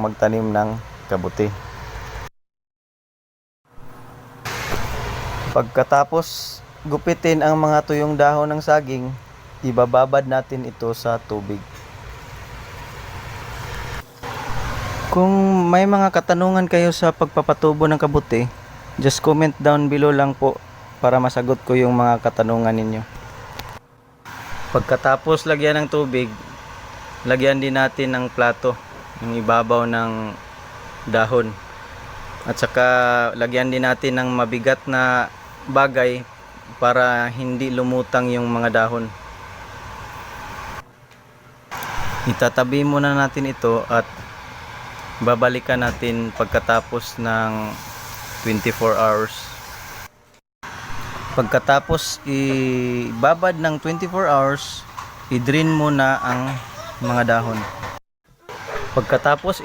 magtanim ng kabuti. Pagkatapos gupitin ang mga tuyong dahon ng saging, ibababad natin ito sa tubig. Kung may mga katanungan kayo sa pagpapatubo ng kabuti, just comment down below lang po para masagot ko yung mga katanungan ninyo. Pagkatapos lagyan ng tubig, lagyan din natin ng plato yung ibabaw ng dahon. At saka lagyan din natin ng mabigat na bagay para hindi lumutang yung mga dahon. Itatabi muna natin ito at babalikan natin pagkatapos ng 24 hours. Pagkatapos ibabad ng 24 hours, i-drain muna ang mga dahon. Pagkatapos